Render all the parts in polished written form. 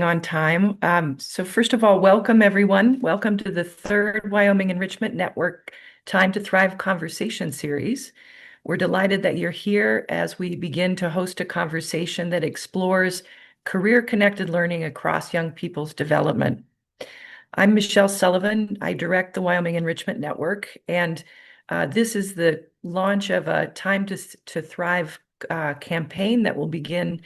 on time. So first of all, welcome everyone. Welcome to the third Wyoming Enrichment Network Time to Thrive conversation series. We're delighted that you're here as we begin to host a conversation that explores career-connected learning across young people's development. I'm Michelle Sullivan. I direct the Wyoming Enrichment Network, and this is the launch of a Time to Thrive campaign that will begin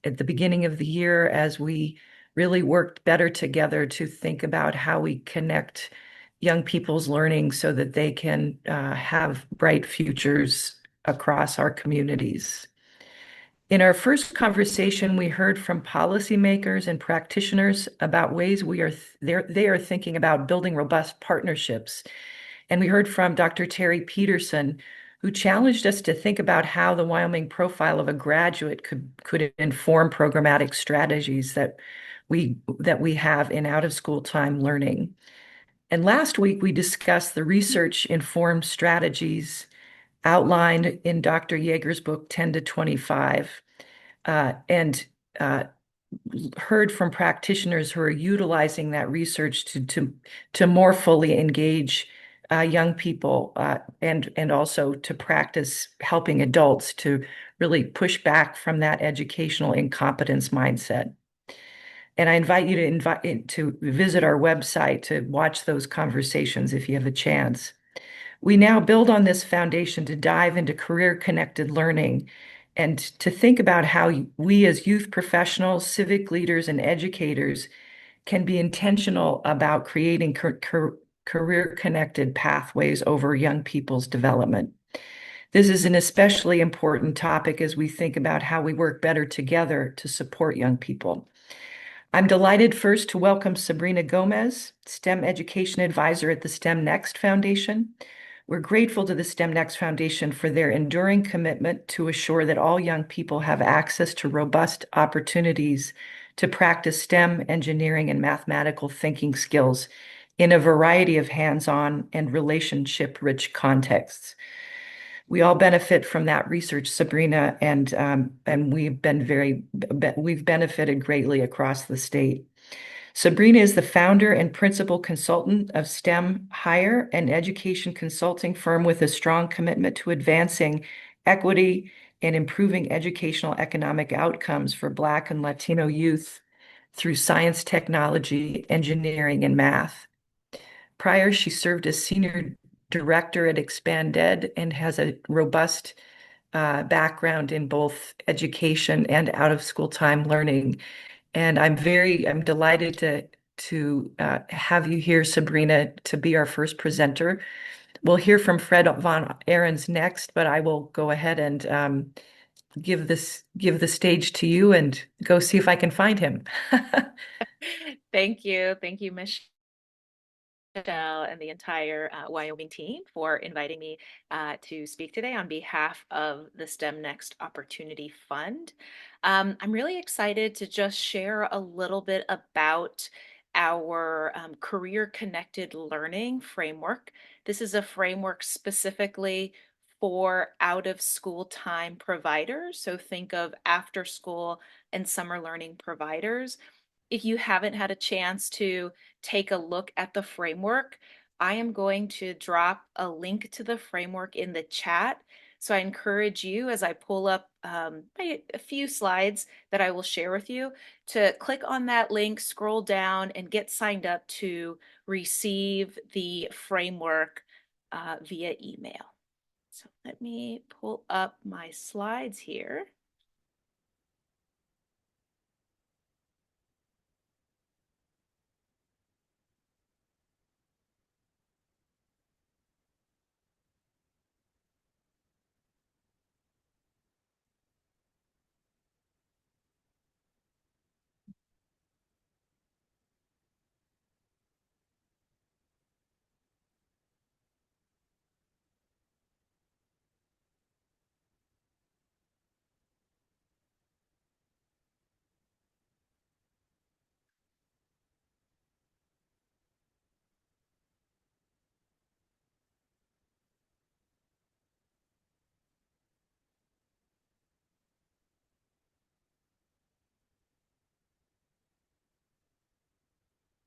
at the beginning of the year as we really work better together to think about how we connect young people's learning so that they can have bright futures across our communities. In our first conversation, we heard from policymakers and practitioners about ways they are thinking about building robust partnerships. And we heard from Dr. Terry Peterson, who challenged us to think about how the Wyoming profile of a graduate could inform programmatic strategies that we have in out-of-school time learning. And last week, we discussed the research-informed strategies outlined in Dr. Yeager's book, 10 to 25 and heard from practitioners who are utilizing that research to more fully engage young people and also to practice helping adults to really push back from that educational incompetence mindset. And I invite you to visit our website to watch those conversations if you have a chance. We now build on this foundation to dive into career-connected learning and to think about how we as youth professionals, civic leaders, and educators can be intentional about creating career-connected pathways over young people's development. This is an especially important topic as we think about how we work better together to support young people. I'm delighted first to welcome Sabrina Gomez, STEM Education Advisor at the STEM Next Foundation. We're grateful to the STEM Next Foundation for their enduring commitment to assure that all young people have access to robust opportunities to practice STEM, engineering, and mathematical thinking skills in a variety of hands-on and relationship-rich contexts. We all benefit from that research, Sabrina, and we've benefited greatly across the state. Sabrina is the founder and principal consultant of STEM Higher, an education consulting firm with a strong commitment to advancing equity and improving educational economic outcomes for Black and Latino youth through science, technology, engineering, and math. Prior, she served as senior director at Expand Ed and has a robust background in both education and out-of-school time learning. And I'm delighted to have you here, Sabrina, to be our first presenter. We'll hear from Fred von Ahrens next, but I will go ahead and give the stage to you and go see if I can find him. Thank you. Thank you, Michelle and the entire Wyoming team for inviting me to speak today on behalf of the STEM Next Opportunity Fund. I'm really excited to just share a little bit about our career connected learning framework. This is a framework specifically for out of school time providers. So think of after school and summer learning providers. If you haven't had a chance to take a look at the framework, I am going to drop a link to the framework in the chat. So I encourage you, as I pull up a few slides that I will share with you, to click on that link, scroll down, and get signed up to receive the framework via email. So let me pull up my slides here.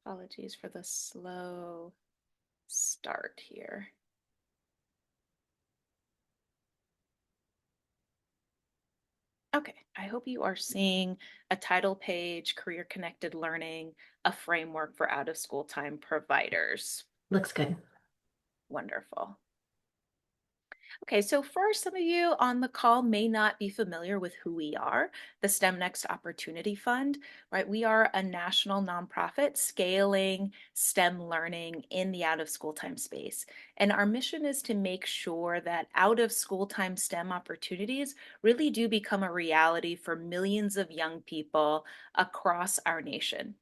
Apologies for the slow start here. Okay, I hope you are seeing a title page, career connected learning, a framework for out of school time providers. Looks good. Wonderful. Okay, so for some of you on the call may not be familiar with who we are, the STEM Next Opportunity Fund, right? We are a national nonprofit scaling STEM learning in the out of school time space. And our mission is to make sure that out of school time STEM opportunities really do become a reality for millions of young people across our nation.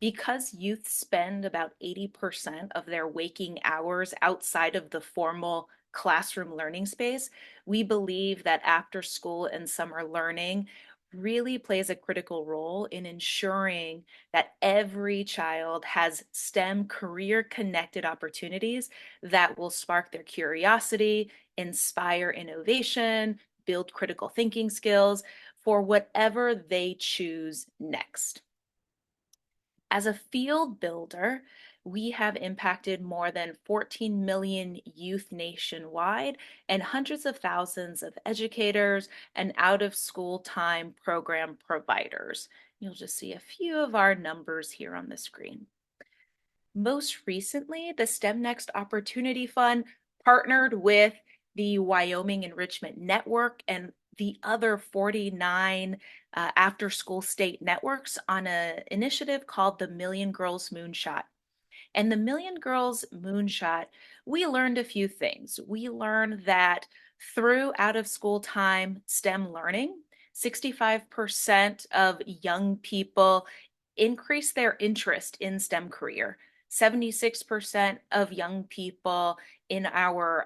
Because youth spend about 80% of their waking hours outside of the formal classroom learning space, we believe that after school and summer learning really plays a critical role in ensuring that every child has STEM career connected opportunities that will spark their curiosity, inspire innovation, build critical thinking skills for whatever they choose next. As a field builder, we have impacted more than 14 million youth nationwide and hundreds of thousands of educators and out of school time program providers. You'll just see a few of our numbers here on the screen. Most recently, the STEM Next Opportunity Fund partnered with the Wyoming Enrichment Network and the other 49 after school state networks on an initiative called the Million Girls Moonshot. And the Million Girls Moonshot, we learned a few things. We learned that through out of school time STEM learning, 65% of young people increase their interest in STEM career. 76% of young people in our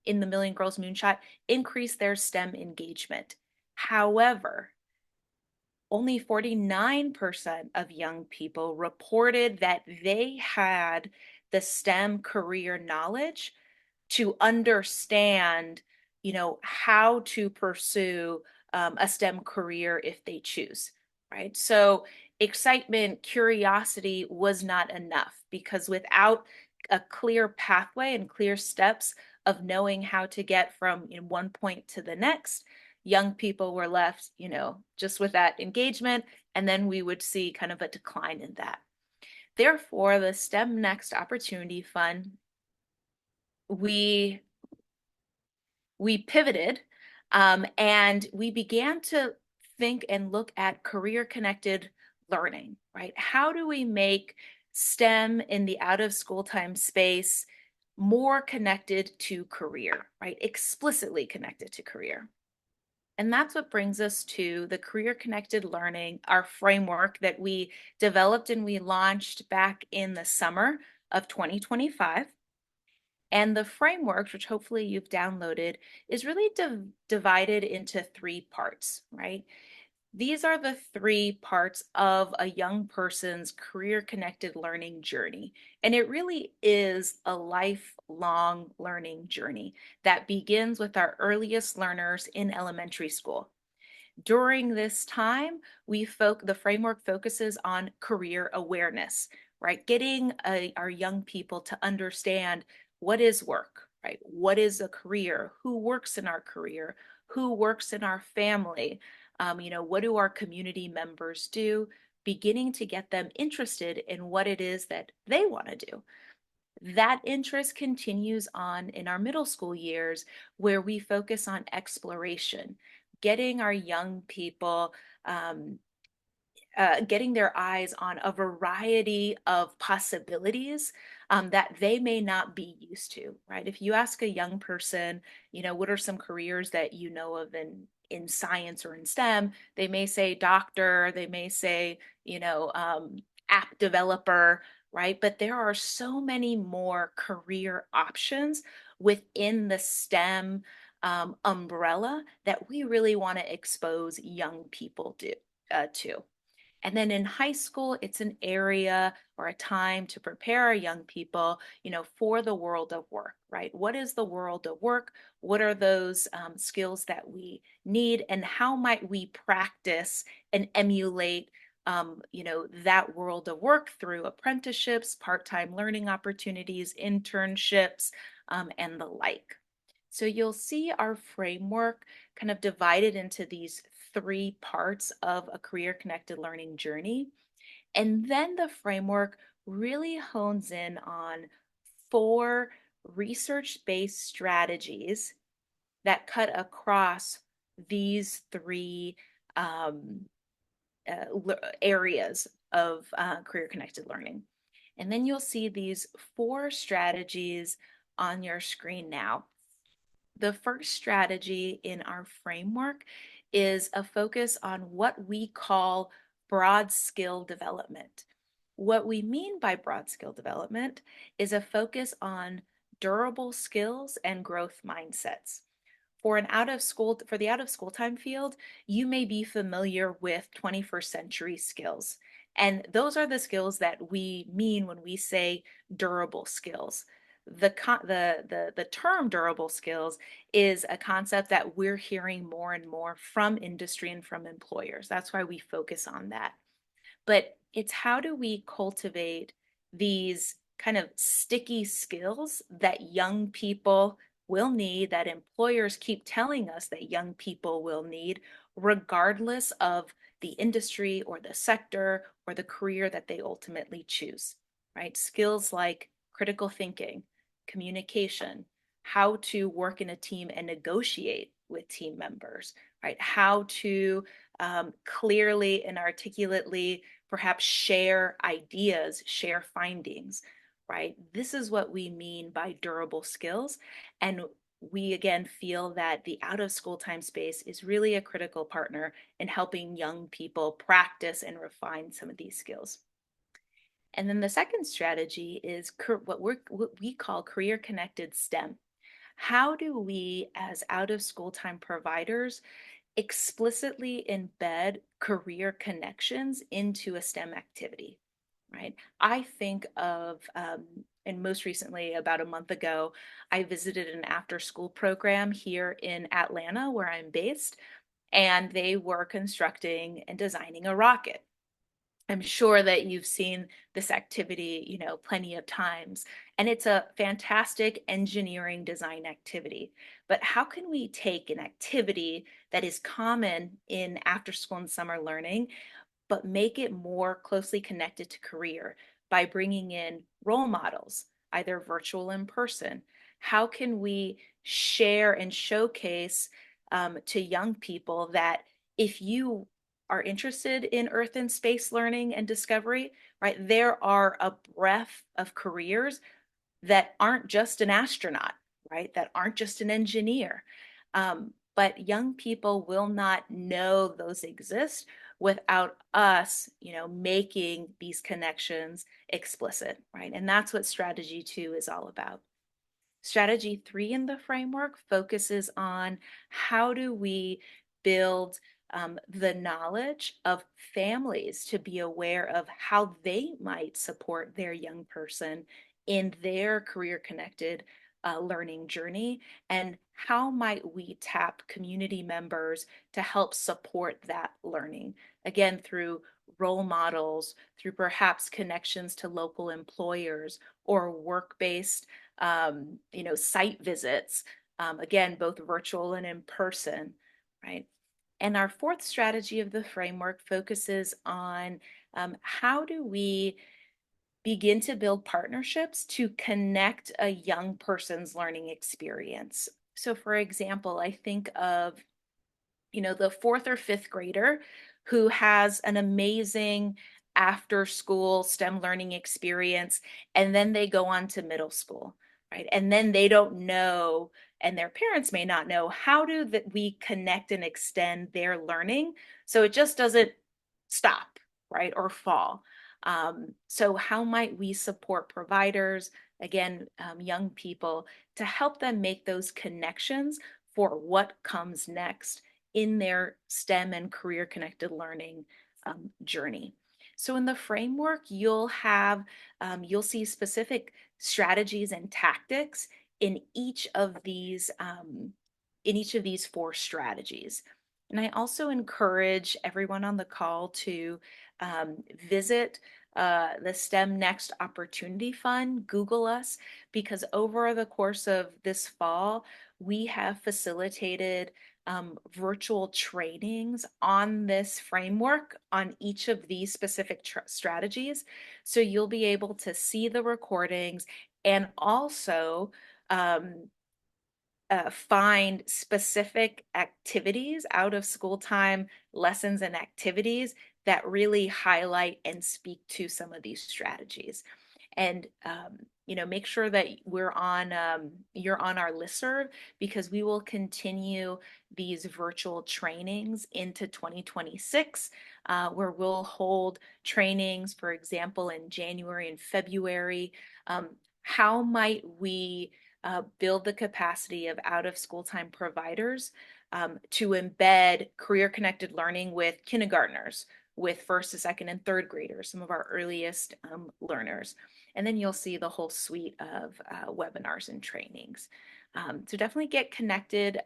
in the Million Girls Moonshot increase their STEM engagement. However, only 49% of young people reported that they had the STEM career knowledge to understand, how to pursue a STEM career if they choose, right? So excitement, curiosity was not enough because without a clear pathway and clear steps of knowing how to get from one point to the next, young people were left, just with that engagement, and then we would see kind of a decline in that. Therefore, the STEM Next Opportunity Fund, we pivoted and we began to think and look at career connected learning, right? How do we make STEM in the out of school time space more connected to career, right? Explicitly connected to career. And that's what brings us to the career connected learning, our framework that we developed and we launched back in the summer of 2025. And the framework, which hopefully you've downloaded, is really divided into three parts, right? These are the three parts of a young person's career connected learning journey. And it really is a lifelong learning journey that begins with our earliest learners in elementary school. During this time, the framework focuses on career awareness, right? Getting our young people to understand what is work, right? What is a career? Who works in our career? Who works in our family? What do our community members do? Beginning to get them interested in what it is that they want to do. That interest continues on in our middle school years where we focus on exploration, getting our young people getting their eyes on a variety of possibilities that they may not be used to, right? If you ask a young person, what are some careers that you know of in science or in STEM, they may say doctor, they may say, app developer, right? But there are so many more career options within the STEM umbrella that we really want to expose young people to. And then in high school, it's an area or a time to prepare our young people, for the world of work, right? What is the world of work? What are those skills that we need? And how might we practice and emulate that world of work through apprenticeships, part-time learning opportunities, internships, and the like. So you'll see our framework kind of divided into these three parts of a career connected learning journey. And then the framework really hones in on four research-based strategies that cut across these three um, areas of career connected learning. And then you'll see these four strategies on your screen now. The first strategy in our framework is a focus on what we call broad skill development. What we mean by broad skill development is a focus on durable skills and growth mindsets. For the out of school time field, you may be familiar with 21st century skills. And those are the skills that we mean when we say durable skills. The term durable skills is a concept that we're hearing more and more from industry and from employers. That's why we focus on that. But it's how do we cultivate these kind of sticky skills that young people will need, that employers keep telling us that young people will need, regardless of the industry or the sector or the career that they ultimately choose, right? Skills like critical thinking, communication, how to work in a team and negotiate with team members, right? How to clearly and articulately perhaps share ideas, share findings, right? This is what we mean by durable skills. And we again feel that the out of school time space is really a critical partner in helping young people practice and refine some of these skills. And then the second strategy is what we call career connected STEM. How do we, as out of school time providers, explicitly embed career connections into a STEM activity, right? I think of, and most recently, about a month ago, I visited an after school program here in Atlanta, where I'm based, and they were constructing and designing a rocket. I'm sure that you've seen this activity, plenty of times, and it's a fantastic engineering design activity. But how can we take an activity that is common in after school and summer learning, but make it more closely connected to career by bringing in role models, either virtual or in person? How can we share and showcase to young people that if you are interested in earth and space learning and discovery, right, there are a breadth of careers that aren't just an astronaut, right, that aren't just an engineer. But young people will not know those exist without us, making these connections explicit, right? And that's what strategy 2 is all about. Strategy 3 in the framework focuses on how do we build the knowledge of families to be aware of how they might support their young person in their career connected learning journey, and how might we tap community members to help support that learning, again through role models, through perhaps connections to local employers or work-based site visits, again, both virtual and in person, right? And our fourth strategy of the framework focuses on how do we begin to build partnerships to connect a young person's learning experience. So, for example, I think of the fourth or fifth grader who has an amazing after school STEM learning experience, and then they go on to middle school, right? And then they don't know, and their parents may not know, how do that we connect and extend their learning so it just doesn't stop, right, or fall. So how might we support providers, again, young people, to help them make those connections for what comes next in their STEM and career connected learning journey? So in the framework, you'll see specific strategies and tactics in each of these four strategies. And I also encourage everyone on the call to visit the STEM Next Opportunity Fund, Google us, because over the course of this fall, we have facilitated virtual trainings on this framework on each of these specific strategies. So you'll be able to see the recordings and also find specific activities out of school time, lessons and activities that really highlight and speak to some of these strategies. And make sure that you're on our listserv, because we will continue these virtual trainings into 2026, where we'll hold trainings, for example, in January and February. How might we build the capacity of out of school time providers to embed career connected learning with kindergartners, with first to second and third graders, some of our earliest learners. And then you'll see the whole suite of webinars and trainings. So definitely get connected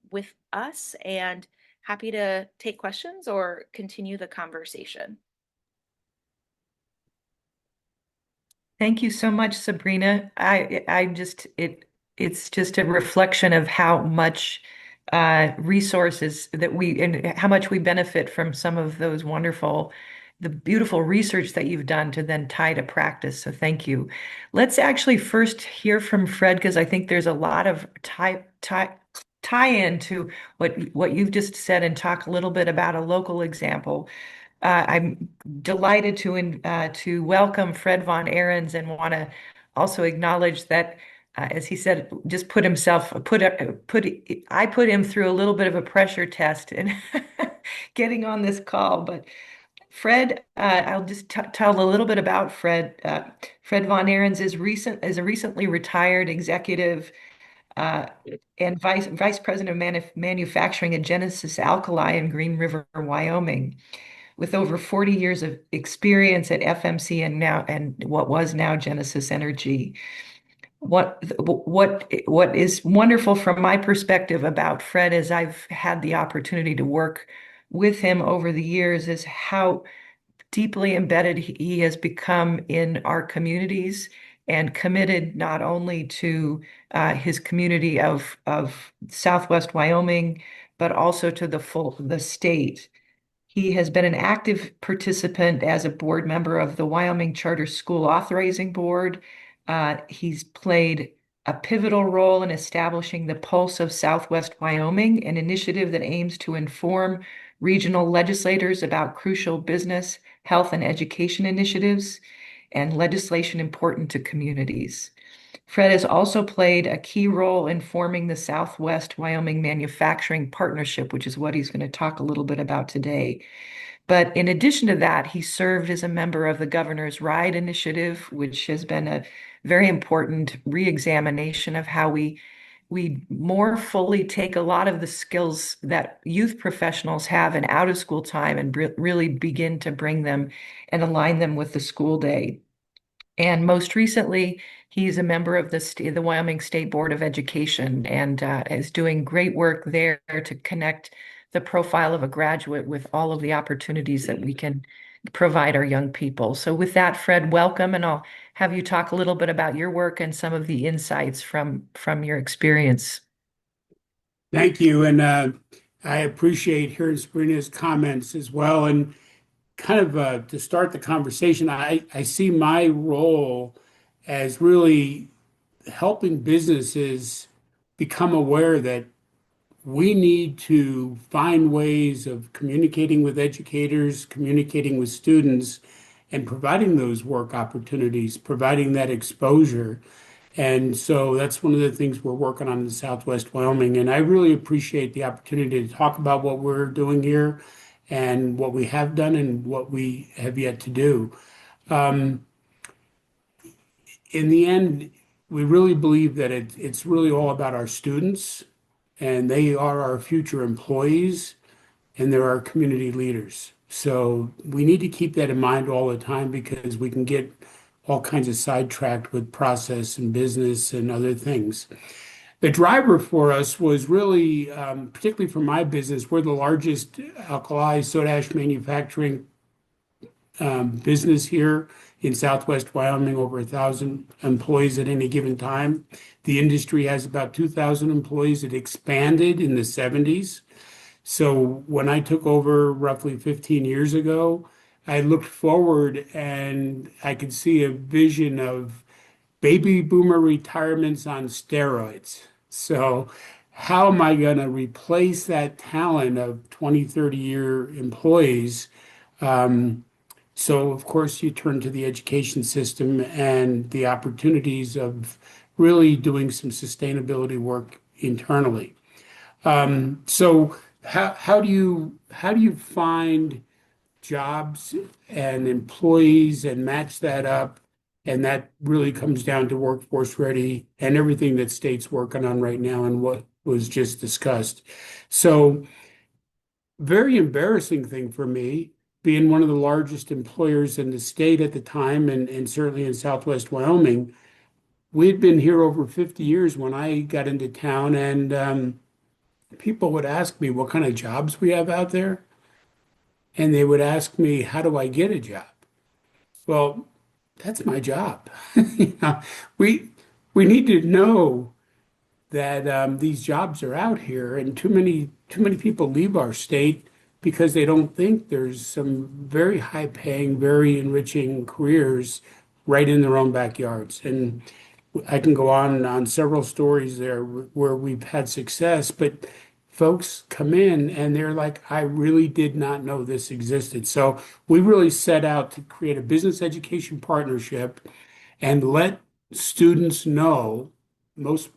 with us, and happy to take questions or continue the conversation. Thank you so much, Sabrina. It's just a reflection of how much resources that we and how much we benefit from some of those the beautiful research that you've done to then tie to practice. So thank you. Let's actually first hear from Fred, because I think there's a lot of tie in to what you've just said, and talk a little bit about a local example. I'm delighted to welcome Fred von Ahrens, and want to also acknowledge that, as he said, just I put him through a little bit of a pressure test in getting on this call. But Fred, I'll just tell a little bit about Fred. Fred von Ahrens is a recently retired executive uh, and vice president of manufacturing at Genesis Alkali in Green River, Wyoming, with over 40 years of experience at FMC and what was now Genesis Energy. What is wonderful from my perspective about Fred, as I've had the opportunity to work with him over the years, is how deeply embedded he has become in our communities, and committed not only to his community of Southwest Wyoming, but also to the state. He has been an active participant as a board member of the Wyoming Charter School Authorizing Board. He's played a pivotal role in establishing the Pulse of Southwest Wyoming, an initiative that aims to inform regional legislators about crucial business, health, and education initiatives and legislation important to communities. Fred has also played a key role in forming the Southwest Wyoming Manufacturing Partnership, which is what he's going to talk a little bit about today. But in addition to that, he served as a member of the Governor's Ride Initiative, which has been a very important reexamination of how we more fully take a lot of the skills that youth professionals have in out of school time, and really begin to bring them and align them with the school day. And most recently, he's a member of the Wyoming State Board of Education, and is doing great work there to connect the profile of a graduate with all of the opportunities that we can provide our young people. So with that, Fred, welcome, and I'll have you talk a little bit about your work and some of the insights from your experience. Thank you. And I appreciate hearing Sabrina's comments as well. And kind of to start the conversation, I see my role as really helping businesses become aware that we need to find ways of communicating with educators, communicating with students, and providing those work opportunities, providing that exposure. And so that's one of the things we're working on in Southwest Wyoming. And I really appreciate the opportunity to talk about what we're doing here and what we have done and what we have yet to do. Um, in the end, we really believe that it's really all about our students, and they are our future employees, and they're our community leaders. So we need to keep that in mind all the time, because we can get all kinds of sidetracked with process and business and other things. The driver for us was really, particularly for my business, we're the largest alkali soda ash manufacturing business here in Southwest Wyoming, over 1,000 employees at any given time. The industry has about 2,000 employees. It expanded in the 70s. So when I took over roughly 15 years ago, I looked forward and I could see a vision of baby boomer retirements on steroids. So how am I going to replace that talent of 20, 30-year employees? Um, so of course you turn to the education system and the opportunities of really doing some sustainability work internally. So how do you find jobs and employees and match that up? And that really comes down to workforce ready and everything that state's working on right now and what was just discussed. So very embarrassing thing for me, being one of the largest employers in the state at the time and certainly in Southwest Wyoming. We'd been here over 50 years when I got into town, and people would ask me what kind of jobs we have out there, and they would ask me, how do I get a job? Well, that's my job. You know, we we need to know that these jobs are out here, and too many people leave our state because they don't think there's some very high paying, very enriching careers right in their own backyards. And I can go on and on several stories there where we've had success, but folks come in and they're like, I really did not know this existed. So we really set out to create a business education partnership and let students know, most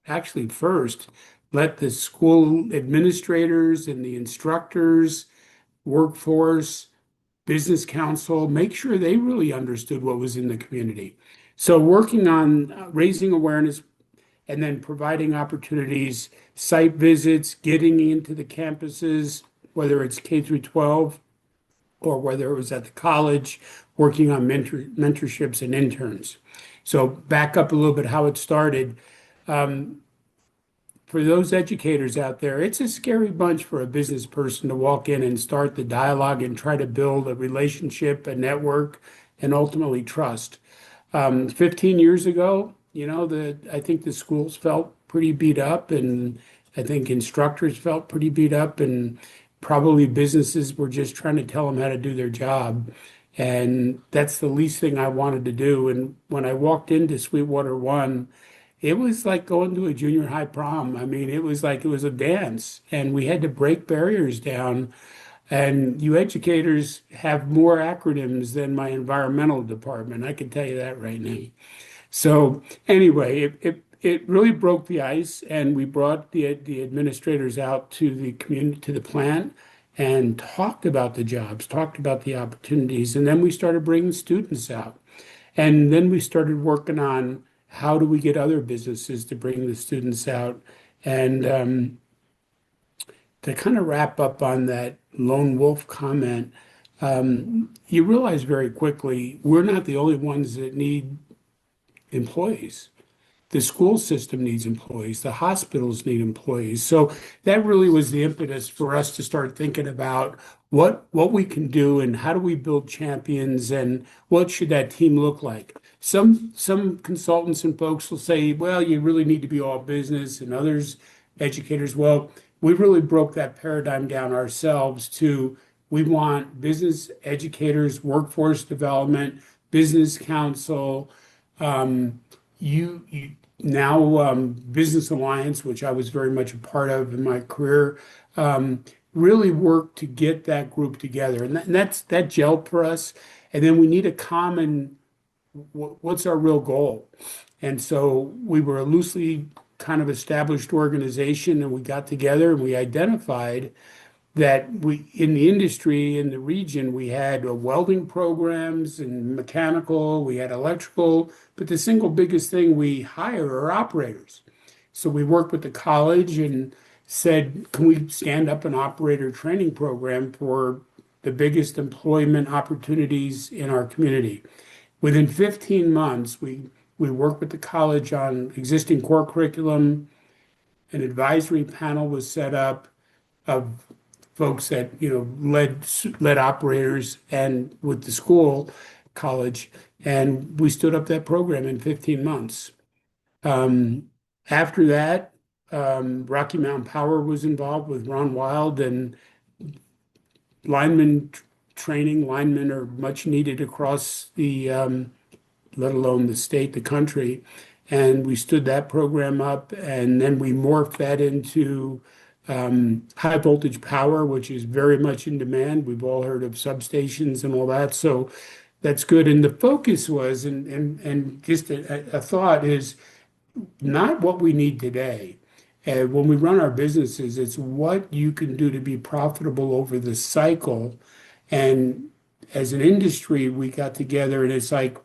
actually first, let the school administrators and the instructors, workforce, business council, make sure they really understood what was in the community. So working on raising awareness and then providing opportunities, site visits, getting into the campuses, whether it's K through 12 or whether it was at the college, working on mentorships and interns. So back up a little bit how it started. Um, for those educators out there, it's a scary bunch for a business person to walk in and start the dialogue and try to build a relationship, a network, and ultimately trust. 15 years ago, I think the schools felt pretty beat up, and I think instructors felt pretty beat up, and probably businesses were just trying to tell them how to do their job. And that's the least thing I wanted to do. And when I walked into Sweetwater One, it was like going to a junior high prom. I mean, it was like it was a dance, and we had to break barriers down. And you educators have more acronyms than my environmental department. I can tell you that right now. So anyway, it really broke the ice, and we brought the administrators out to the community, to the plant, and talked about the jobs, talked about the opportunities, and then we started bringing students out. And then we started working on how do we get other businesses to bring the students out. And to kind of wrap up on that lone wolf comment, you realize very quickly we're not the only ones that need employees. The school system needs employees, the hospitals need employees. So that really was the impetus for us to start thinking about what we can do and how do we build champions and what should that team look like. Some consultants and folks will say, well, you really need to be all business, and others, educators, well, we really broke that paradigm down ourselves to we want business educators, workforce development, business council, you now Business Alliance, which I was very much a part of in my career, really worked to get that group together, and that gelled for us. And then we need a common what's our real goal? And so we were a loosely kind of established organization, and we got together and we identified that we in the industry in the region we had welding programs and mechanical, we had electrical, but the single biggest thing we hire are operators. So we worked with the college and said, can we stand up an operator training program for the biggest employment opportunities in our community? Within 15 months, we worked with the college on existing core curriculum. An advisory panel was set up of folks that, led operators and with the school, college, and we stood up that program in 15 months. Um, After that, Rocky Mountain Power was involved with Ron Wild, and lineman training. Linemen are much needed across let alone the state, the country. And we stood that program up, and then we morphed that into high voltage power, which is very much in demand. We've all heard of substations and all that. So that's good. And the focus was, and just a thought is not what we need today. When we run our businesses, it's what you can do to be profitable over the cycle. And as an industry, we got together and it's like,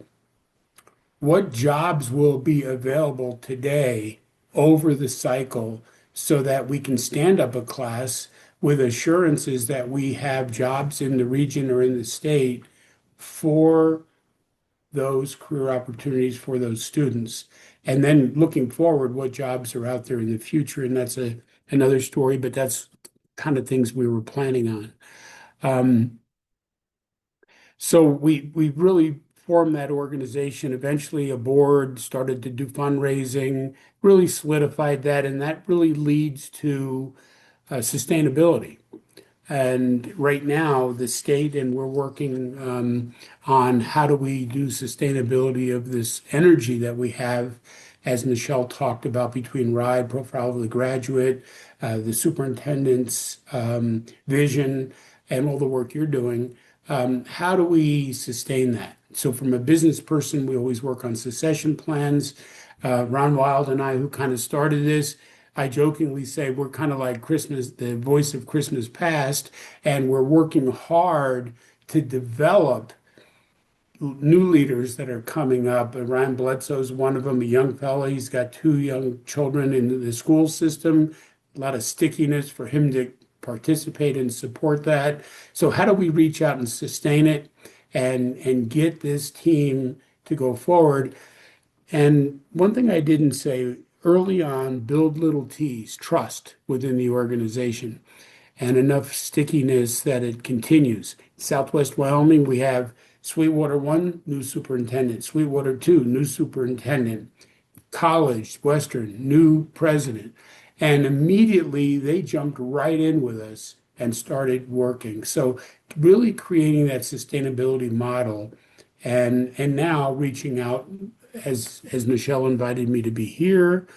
what jobs will be available today over the cycle so that we can stand up a class with assurances that we have jobs in the region or in the state for those career opportunities for those students. And then looking forward, what jobs are out there in the future. And that's another story, but that's kind of things we were planning on. So we really formed that organization. Eventually, a board started to do fundraising, really solidified that, and that really leads to sustainability. And right now, the state and we're working on how do we do sustainability of this energy that we have, as Michelle talked about, between RIDE, Profile of the Graduate, the superintendent's vision, and all the work you're doing. How do we sustain that? So, from a business person, we always work on succession plans. Ron Wild and I, who kind of started this, I jokingly say we're kind of like Christmas, the voice of Christmas past, and we're working hard to develop new leaders that are coming up. Ryan Bledsoe's one of them, a young fella. He's got two young children in the school system. A lot of stickiness for him to participate and support that. So how do we reach out and sustain it and get this team to go forward? And one thing I didn't say early on, build little T's, trust within the organization and enough stickiness that it continues. Southwest Wyoming, we have Sweetwater 1, new superintendent, Sweetwater 2, new superintendent, College, Western, new president. And immediately they jumped right in with us and started working. So really creating that sustainability model and now reaching out as Michelle invited me to be here,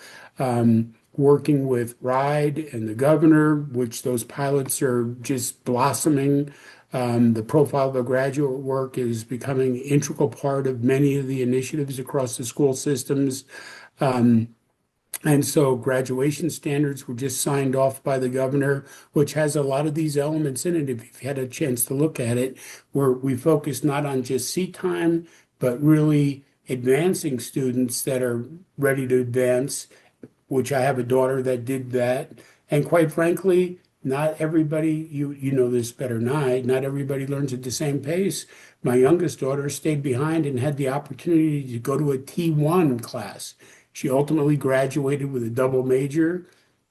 working with RIDE and the governor, which those pilots are just blossoming. The profile of a graduate work is becoming an integral part of many of the initiatives across the school systems. And so graduation standards were just signed off by the governor, which has a lot of these elements in it. If you've had a chance to look at it, where we focus not on just seat time, but really advancing students that are ready to advance, which I have a daughter that did that. And quite frankly, not everybody, you know this better than I, not everybody learns at the same pace. My youngest daughter stayed behind and had the opportunity to go to a T1 class. She ultimately graduated with a double major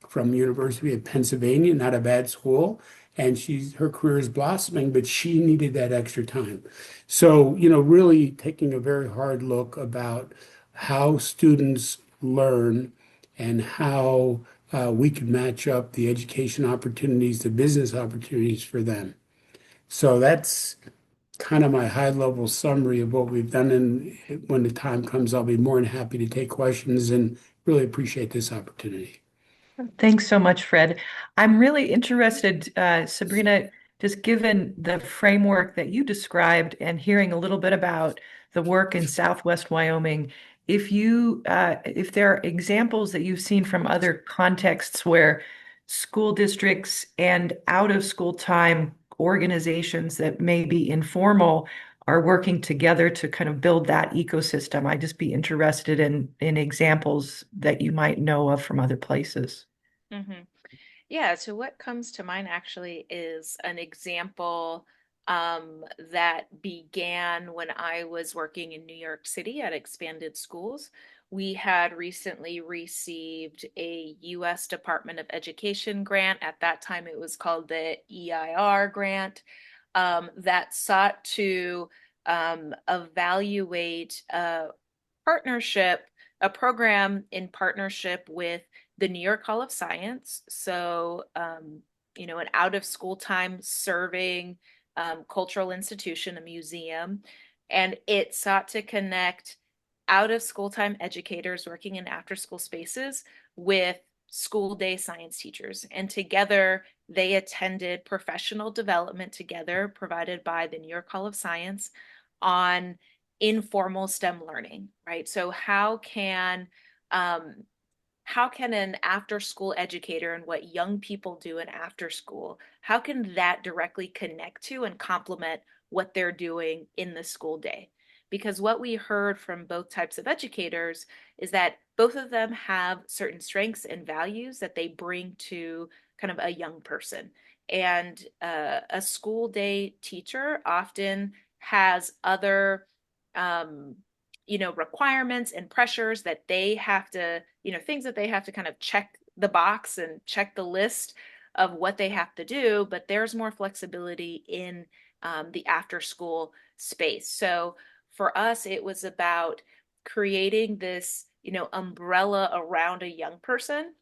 from the University of Pennsylvania, not a bad school. And her career is blossoming, but she needed that extra time. So, really taking a very hard look about how students learn and how we can match up the education opportunities, the business opportunities for them. So that's kind of my high level summary of what we've done. And when the time comes, I'll be more than happy to take questions and really appreciate this opportunity. Thanks so much, Fred. I'm really interested, Sabrina, just given the framework that you described and hearing a little bit about the work in Southwest Wyoming, if there are examples that you've seen from other contexts where school districts and out of school time organizations that may be informal are working together to kind of build that ecosystem. I'd just be interested in examples that you might know of from other places. Hmm. Yeah, so what comes to mind actually is an example that began when I was working in New York City at Expanded Schools, we had recently received a U.S. Department of Education grant. At that time, it was called the EIR grant, that sought to evaluate partnership, a program in partnership with the New York Hall of Science. So, an out of school time serving cultural institution, a museum, and it sought to connect out of school time educators working in after school spaces with school day science teachers. And together they attended professional development together provided by the New York Hall of Science on informal STEM learning, right? So how can an after school educator and what young people do in after school, how can that directly connect to and complement what they're doing in the school day? Because what we heard from both types of educators is that both of them have certain strengths and values that they bring to kind of a young person. And a school day teacher often has other requirements and pressures that they have to, things that they have to kind of check the box and check the list of what they have to do, but there's more flexibility in the after school space. So for us, it was about creating this, umbrella around a young person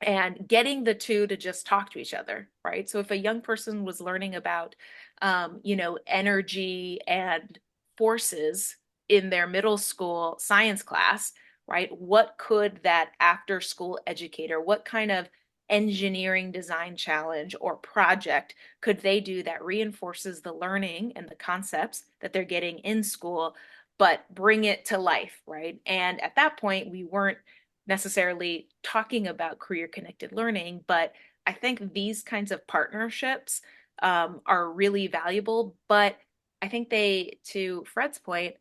and getting the two to just talk to each other, right? So if a young person was learning about, energy and forces in their middle school science class, right? What could that after school educator, what kind of engineering design challenge or project could they do that reinforces the learning and the concepts that they're getting in school, but bring it to life, right? And at that point, we weren't necessarily talking about career connected learning, but I think these kinds of partnerships are really valuable. But I think they, to Fred's point,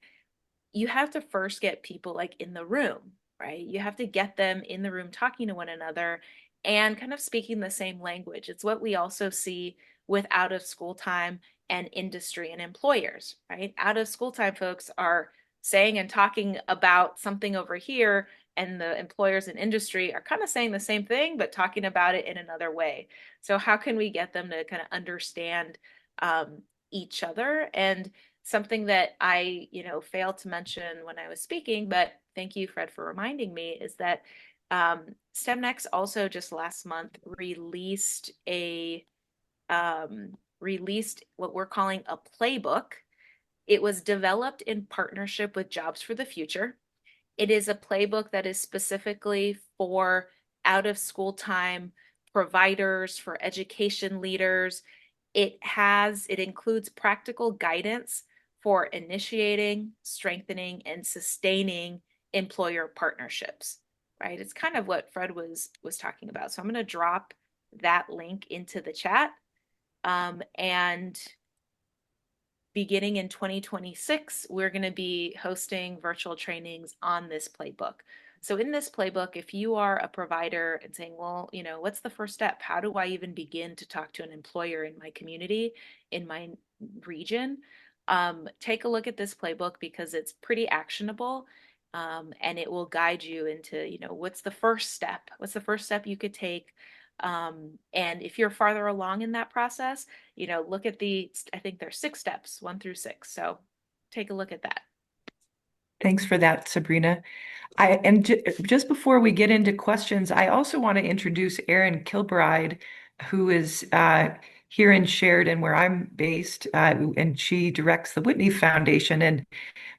you have to first get people like in the room, right? You have to get them in the room talking to one another and kind of speaking the same language. It's what we also see with out of school time and industry and employers, right? Out of school time folks are saying and talking about something over here, and the employers and industry are kind of saying the same thing, but talking about it in another way. So, how can we get them to kind of understand each other? And something that I, failed to mention when I was speaking, but thank you, Fred, for reminding me, is that STEMnext also just last month released what we're calling a playbook. It was developed in partnership with Jobs for the Future. It is a playbook that is specifically for out of school time providers, for education leaders. It includes practical guidance for initiating, strengthening, and sustaining employer partnerships, right? It's kind of what Fred was talking about. So I'm going to drop that link into the chat. And beginning in 2026, we're going to be hosting virtual trainings on this playbook. So in this playbook, if you are a provider and saying, well, what's the first step? How do I even begin to talk to an employer in my community, in my region? Take a look at this playbook because it's pretty actionable. And it will guide you into, what's the first step? What's the first step you could take? And if you're farther along in that process, look at I think there's 6 steps, 1 through 6. So take a look at that. Thanks for that, Sabrina. Just before we get into questions, I also want to introduce Erin Kilbride, who is here in Sheridan, where I'm based, and she directs the Whitney Foundation. And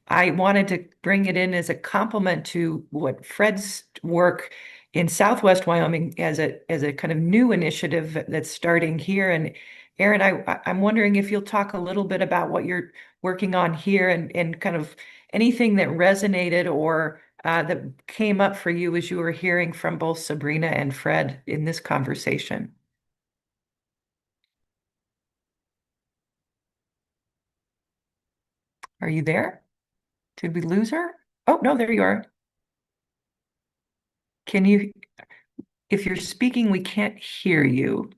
I wanted to bring it in as a complement to what Fred's work in Southwest Wyoming as a kind of new initiative that's starting here. And Erin, I'm wondering if you'll talk a little bit about what you're working on here and kind of anything that resonated or that came up for you as you were hearing from both Sabrina and Fred in this conversation. Are you there? Did we lose her? Oh, no, there you are. Can you, if you're speaking, we can't hear you.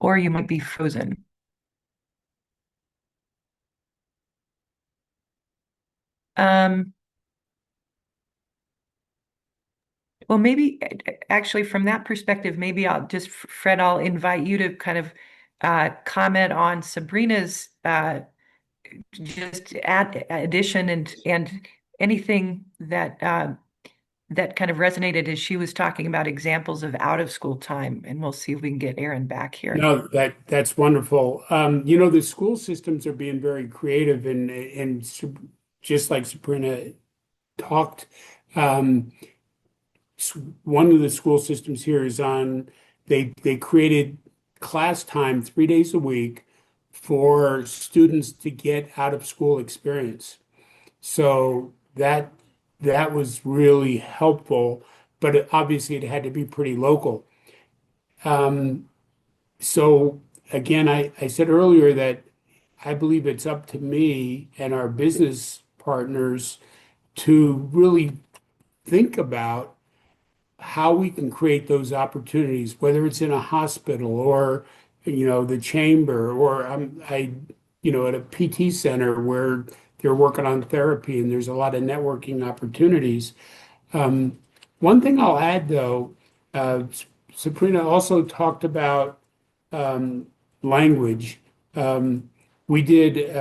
Or you might be frozen. Um, well, maybe actually from that perspective, maybe I'll just, Fred, I'll invite you to kind of comment on Sabrina's just add addition and anything that that kind of resonated as she was talking about examples of out of school time, and we'll see if we can get Aaron back here. No, that's wonderful. The school systems are being very creative and just like Sabrina talked. Um, One of the school systems here is they created class time 3 days a week for students to get out of school experience. So that was really helpful, but obviously it had to be pretty local. Um, so again, I said earlier that I believe it's up to me and our business partners to really think about how we can create those opportunities, whether it's in a hospital or, the chamber or at a PT center where they're working on therapy and there's a lot of networking opportunities. Um, One thing I'll add though, Sabrina also talked about um, language. We did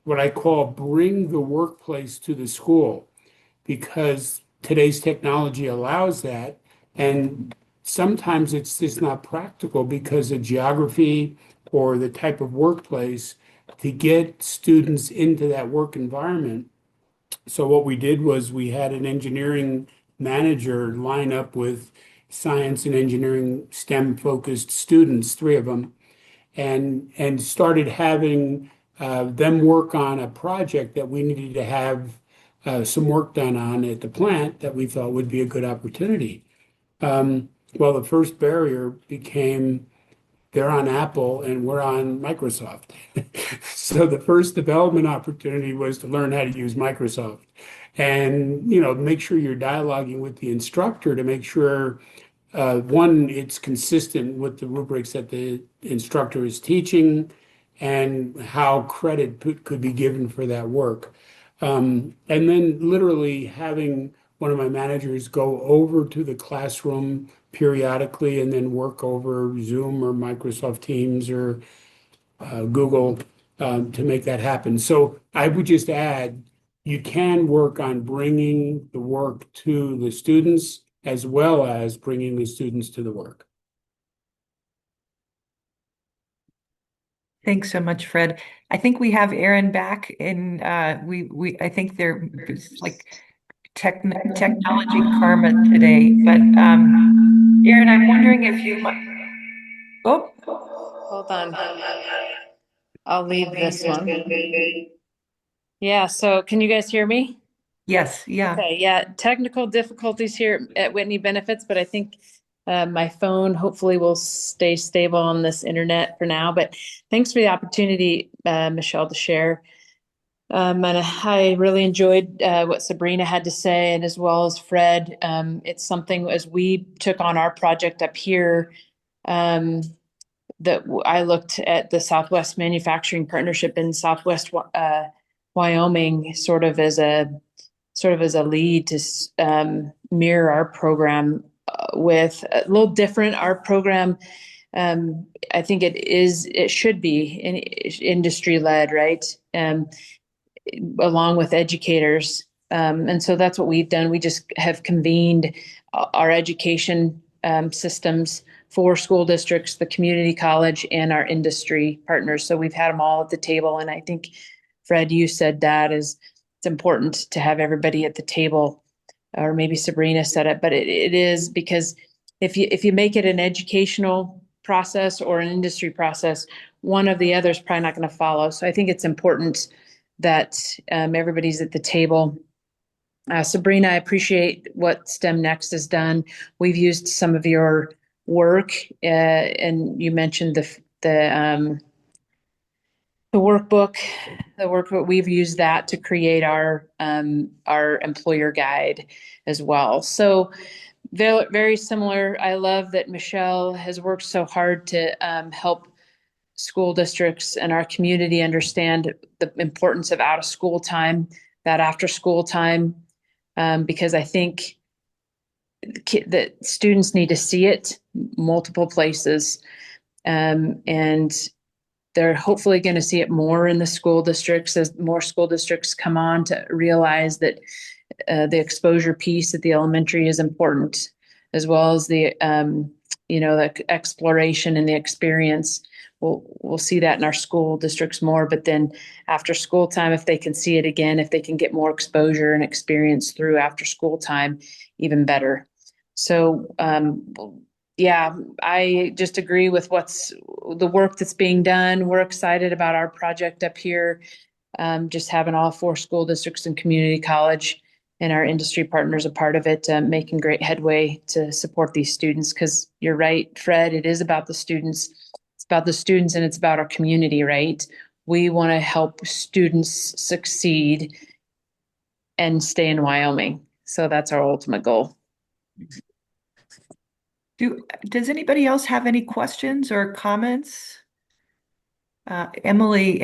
what I call bring the workplace to the school because today's technology allows that. And sometimes it's just not practical because of geography or the type of workplace to get students into that work environment. So what we did was we had an engineering manager line up with science and engineering STEM focused students, three of them, and started having them work on a project that we needed to have some work done on at the plant that we thought would be a good opportunity. Well, the first barrier became they're on Apple and we're on Microsoft. So the first development opportunity was to learn how to use Microsoft and, make sure you're dialoguing with the instructor to make sure one, it's consistent with the rubrics that the instructor is teaching and how credit could be given for that work. And then literally having one of my managers go over to the classroom periodically and then work over Zoom or Microsoft Teams or Google to make that happen. So I would just add, you can work on bringing the work to the students as well as bringing the students to the work. Thanks so much, Fred. I think we have Aaron back in we I think there's like technology karma today. But Aaron, I'm wondering if you might oh Hold on. I'll leave this one. Yeah, so can you guys hear me? yes, yeah. Okay, yeah, technical difficulties here at Whitney Benefits, but I think my phone hopefully will stay stable on this internet for now. But thanks for the opportunity, Michelle, to share. And I really enjoyed what Sabrina had to say, and as well as Fred. It's something as we took on our project up here, that I looked at the Southwest Manufacturing Partnership in Southwest Wyoming, sort of as a lead to mirror our program with a little different. Our program, I think it should be industry led, right? Along with educators. And so that's what we've done. We just have convened our education systems for school districts, the community college, and our industry partners. So we've had them all at the table. And I think, Fred, you said that it's important to have everybody at the table, or maybe Sabrina said it, but it is because if you make it an educational process or an industry process, one of the others probably not going to follow. So I think it's important that everybody's at the table. Sabrina, I appreciate what STEM Next has done. We've used some of your work, and you mentioned the workbook. The workbook, we've used that to create our employer guide as well. So very, very similar. I love that Michelle has worked so hard to help school districts and our community understand the importance of out of school time. that after school time, because I think that students need to see it multiple places. And they're hopefully going to see it more in the school districts as more school districts come on to realize that the exposure piece at the elementary is important, as well as the the exploration and the experience. We'll see that in our school districts more, but then after school time, if they can see it again, if they can get more exposure and experience through after school time, even better. So yeah, I just agree with what's the work that's being done. We're excited about our project up here. Just having all 4 school districts and community college and our industry partners a part of it, making great headway to support these students. Because you're right, Fred, it is about the students. It's about the students and it's about our community, right? We want to help students succeed and stay in Wyoming. So that's our ultimate goal. Does anybody else have any questions or comments? Emily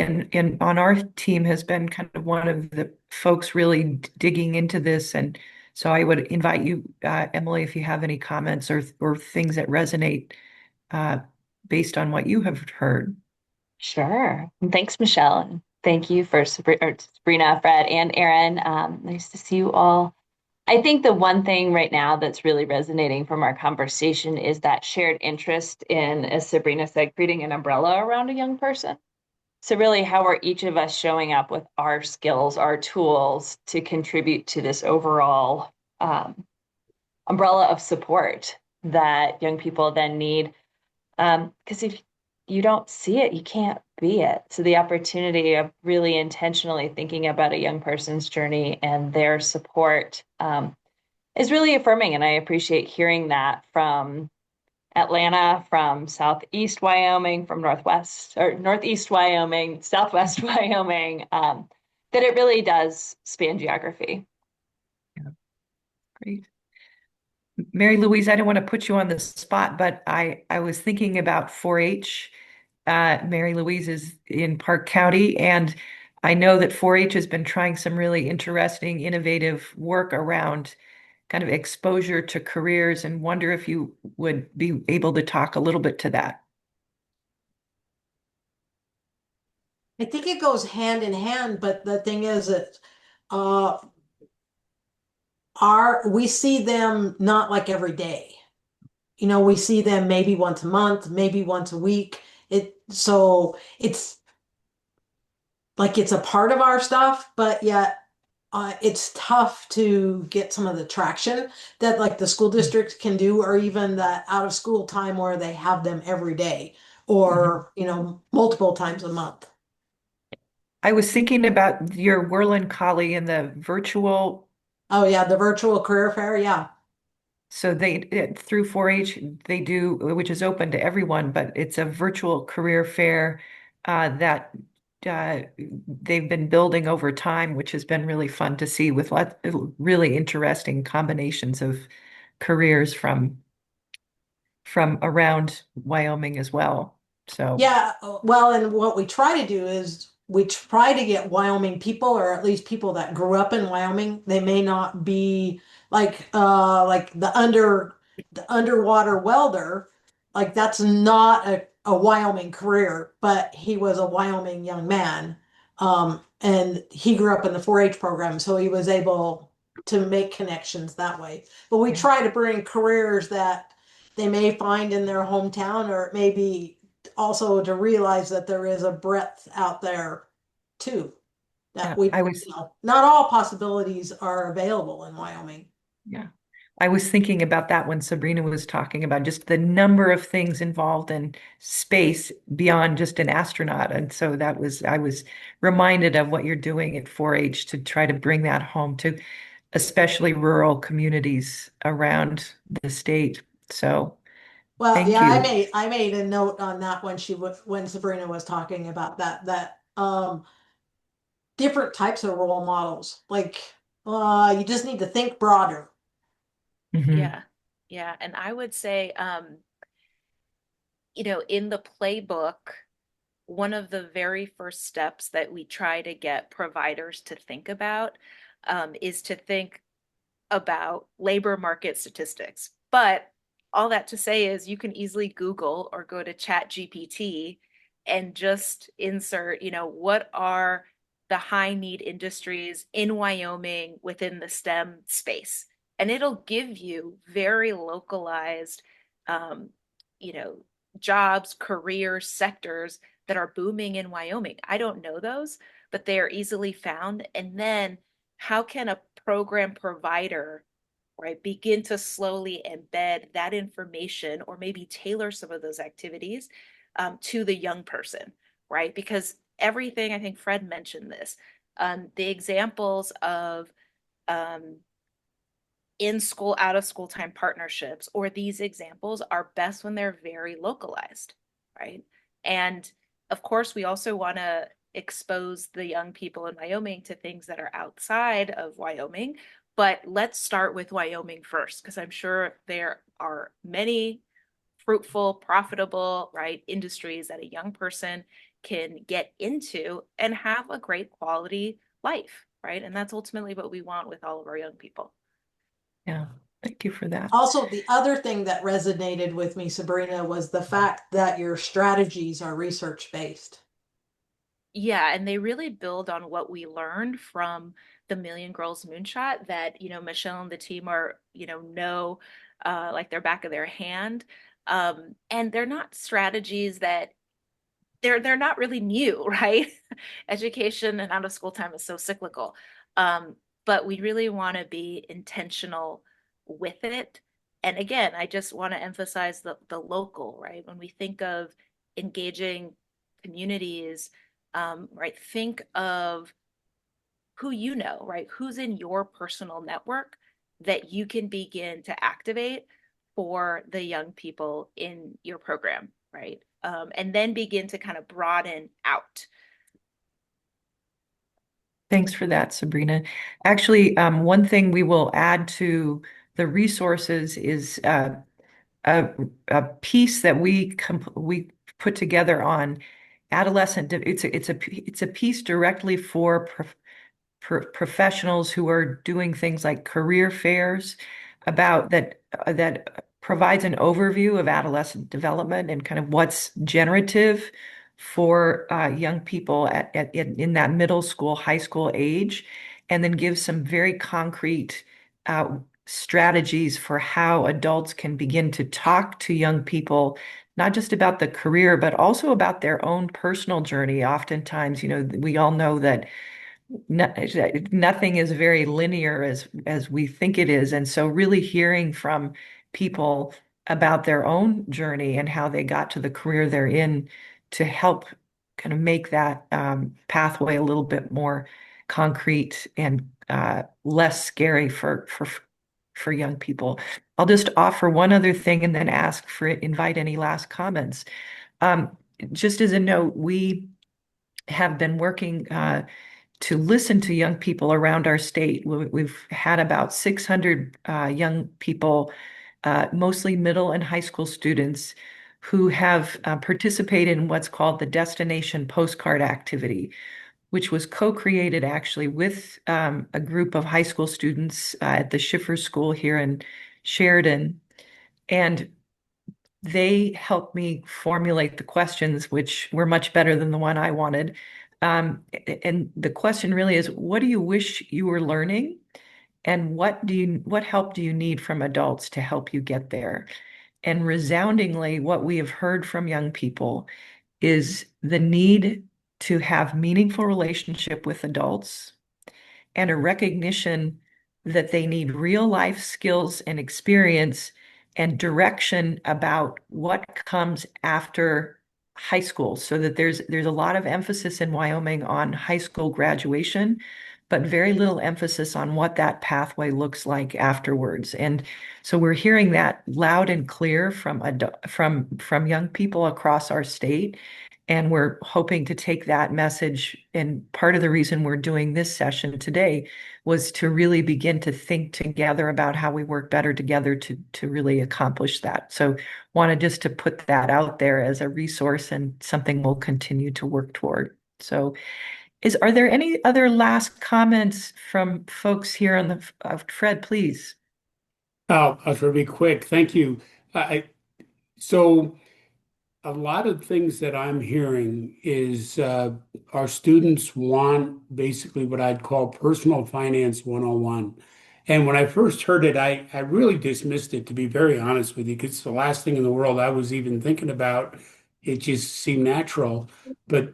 on our team has been kind of one of the folks really digging into this, and so I would invite you, Emily, if you have any comments or things that resonate uh, based on what you have heard. Sure. And thanks, Michelle. And thank you for Sabrina, Fred, and Aaron. Nice to see you all. I think the one thing right now that's really resonating from our conversation is that shared interest in, as Sabrina said, creating an umbrella around a young person. So really, how are each of us showing up with our skills, our tools to contribute to this overall umbrella of support that young people then need? Because if you don't see it, you can't be it. So the opportunity of really intentionally thinking about a young person's journey and their support is really affirming. And I appreciate hearing that from Atlanta, from Southeast Wyoming, from Northeast Wyoming, Southwest Wyoming, that it really does span geography. Yeah. Great. Mary Louise, I don't want to put you on the spot, but I was thinking about 4-H. Mary Louise is in Park County, and I know that 4-H has been trying some really interesting, innovative work around kind of exposure to careers, and wonder if you would be able to talk a little bit to that. I think it goes hand in hand, but the thing is that uh we see them not like every day. We see them maybe once a month, maybe once a week. It's like it's a part of our stuff, but yet it's tough to get some of the traction that like the school districts can do, or even that out of school time where they have them every day or, multiple times a month. I was thinking about your Whirlin Collie and the virtual. Oh yeah, the virtual career fair. Yeah. So through 4-H, they do, which is open to everyone, but it's a virtual career fair that they've been building over time, which has been really fun to see with really interesting combinations of careers from around Wyoming as well. So, Yeah, well, and what we try to do is we try to get Wyoming people, or at least people that grew up in Wyoming. They may not be like the underwater welder. Like that's not a Wyoming career, but he was a Wyoming young man. And he grew up in the 4-H program, so he was able to make connections that way. But we yeah. try to bring careers that they may find in their hometown, or maybe also to realize that there is a breadth out there too, that Yeah, not all possibilities are available in Wyoming. yeah. I was thinking about that when Sabrina was talking about just the number of things involved in space beyond just an astronaut. And so I was reminded of what you're doing at 4-H to try to bring that home to especially rural communities around the state. So Well, thank yeah, you. I made a note on that when when Sabrina was talking about that different types of role models. Like you just need to think broader. Mhm. Yeah. Yeah. And I would say, in the playbook one of the very first steps that we try to get providers to think about is to think about labor market statistics. But all that to say is you can easily Google or go to Chat GPT and just insert, what are the high need industries in Wyoming within the STEM space? And it'll give you very localized, um, you know, jobs, careers, sectors that are booming in Wyoming. I don't know those, but they are easily found. And then how can a program provider, right, begin to slowly embed that information or maybe tailor some of those activities to the young person, right? Because everything, I think Fred mentioned this, the examples of um, in school, out of school time partnerships, or these examples are best when they're very localized, right? And of course, we also want to expose the young people in Wyoming to things that are outside of Wyoming. But let's start with Wyoming first, because I'm sure there are many fruitful, profitable, right, industries that a young person can get into and have a great quality life, right? And that's ultimately what we want with all of our young people. Yeah, thank you for that. Also, the other thing that resonated with me, Sabrina, was the fact that your strategies are research based. Yeah, and they really build on what we learned from the Million Girls Moonshot that, Michelle and the team are, know like their back of their hand. And they're not strategies that they're not really new, right? Education and out of school time is so cyclical. Um, but we really want to be intentional with it. And again, I just want to emphasize the local, right? When we think of engaging communities, right, think of who you know, right? Who's in your personal network that you can begin to activate for the young people in your program, right? And then begin to kind of broaden out. Thanks for that, Sabrina. Actually, one thing we will add to the resources is a, a piece that we put together on adolescent. It's a piece directly for professionals who are doing things like career fairs about that provides an overview of adolescent development and kind of what's generative for young people in that middle school, high school age, and then gives some very concrete uh, strategies for how adults can begin to talk to young people, not just about the career, but also about their own personal journey. Oftentimes, we all know that no, nothing is very linear as we think it is. And so really hearing from people about their own journey and how they got to the career they're in to help kind of make that pathway a little bit more concrete and less scary for young people. I'll just offer one other thing and then invite any last comments. Um, just as a note, we have been working to listen to young people around our state. We've had about 600 young people, mostly middle and high school students, who have participated in what's called the Destination Postcard Activity, which was co-created actually with a group of high school students at the Schiffer School here in Sheridan. And they helped me formulate the questions, which were much better than the one I wanted. And the question really is, what do you wish you were learning? And what help do you need from adults to help you get there? And resoundingly, what we have heard from young people is the need to have meaningful relationship with adults and a recognition that they need real life skills and experience and direction about what comes after high school. So that there's a lot of emphasis in Wyoming on high school graduation, but very little emphasis on what that pathway looks like afterwards. And so we're hearing that loud and clear from young people across our state. And we're hoping to take that message. And part of the reason we're doing this session today was to really begin to think together about how we work better together to really accomplish that. So wanted just to put that out there as a resource and something we'll continue to work toward. So are there any other last comments from folks here on the Fred, please? I'll try to be quick. Thank you. So a lot of things that I'm hearing is our students want basically what I'd call personal finance 101. And when I first heard it, I really dismissed it, to be very honest with you, because it's the last thing in the world I was even thinking about. It just seemed natural, but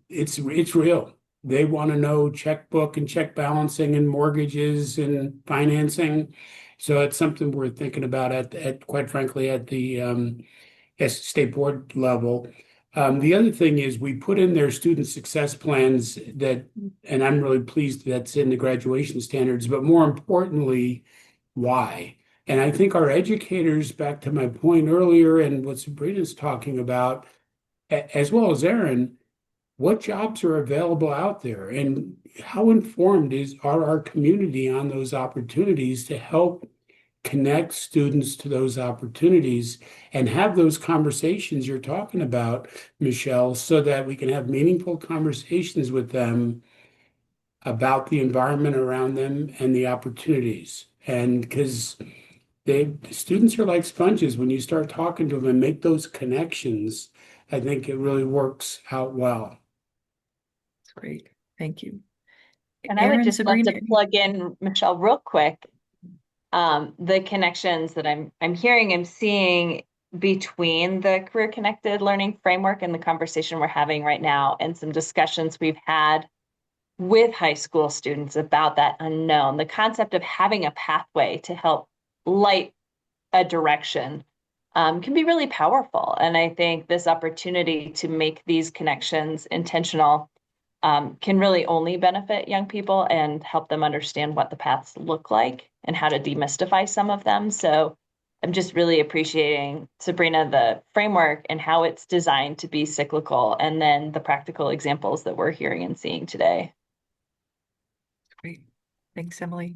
it's real. They want to know checkbook and check balancing and mortgages and financing. So it's something we're thinking about at quite frankly at the state board level. The other thing is we put in their student success plans that, and I'm really pleased that's in the graduation standards, but more importantly, why? And I think our educators, back to my point earlier and what Sabrina's talking about, as well as Aaron, what jobs are available out there and how informed are our community on those opportunities to help connect students to those opportunities and have those conversations you're talking about, Michelle, so that we can have meaningful conversations with them about the environment around them and the opportunities. And because students are like sponges, when you start talking to them and make those connections, I think it really works out well. That's great. Thank you. And I would Aaron, just love Sabrina. to plug in, Michelle, real quick. The connections that I'm hearing and seeing between the career connected learning framework and the conversation we're having right now, and some discussions we've had with high school students about that unknown, the concept of having a pathway to help light a direction can be really powerful. And I think this opportunity to make these connections intentional can really only benefit young people and help them understand what the paths look like and how to demystify some of them. So I'm just really appreciating, Sabrina, the framework and how it's designed to be cyclical, and then the practical examples that we're hearing and seeing today. Great. Thanks, Emily.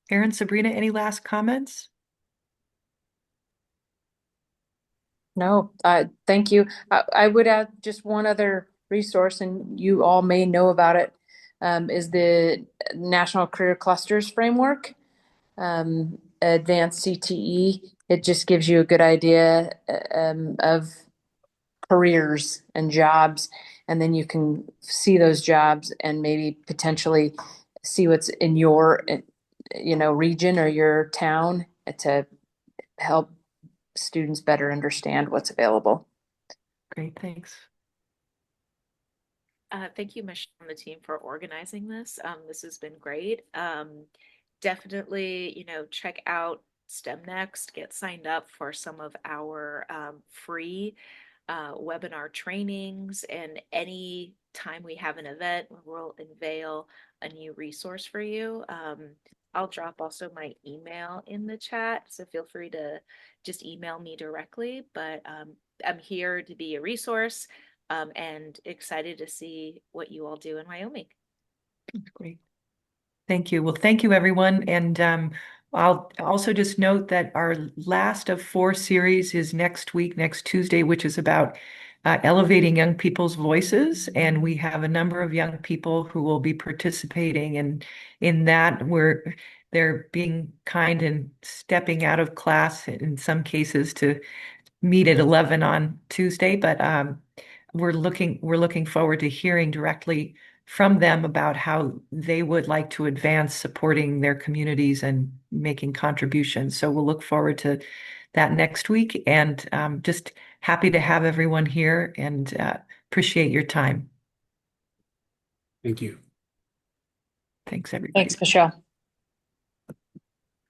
Aaron, Sabrina, any last comments? No, thank you. I would add just one other resource, and you all may know about it, is the National Career Clusters Framework, Advanced CTE. It just gives you a good idea of careers and jobs, and then you can see those jobs and maybe potentially see what's in your, region or your town to help students better understand what's available. Great, thanks. Thank you, Michelle, and the team for organizing this. This has been great. Definitely, check out STEM Next, get signed up for some of our free webinar trainings, and any time we have an event, we'll unveil a new resource for you. I'll drop also my email in the chat, so feel free to just email me directly, but I'm here to be a resource and excited to see what you all do in Wyoming. Great. Thank you. Well, thank you, everyone. And I'll also just note that our last of 4 series is next week, next Tuesday, which is about elevating young people's voices. And we have a number of young people who will be participating in that. They're being kind and stepping out of class in some cases to meet at 11 on Tuesday, but we're looking forward to hearing directly from them about how they would like to advance supporting their communities and making contributions. So we'll look forward to that next week, and just happy to have everyone here, and appreciate your time. Thank you. Thanks, everybody. Thanks, Michelle.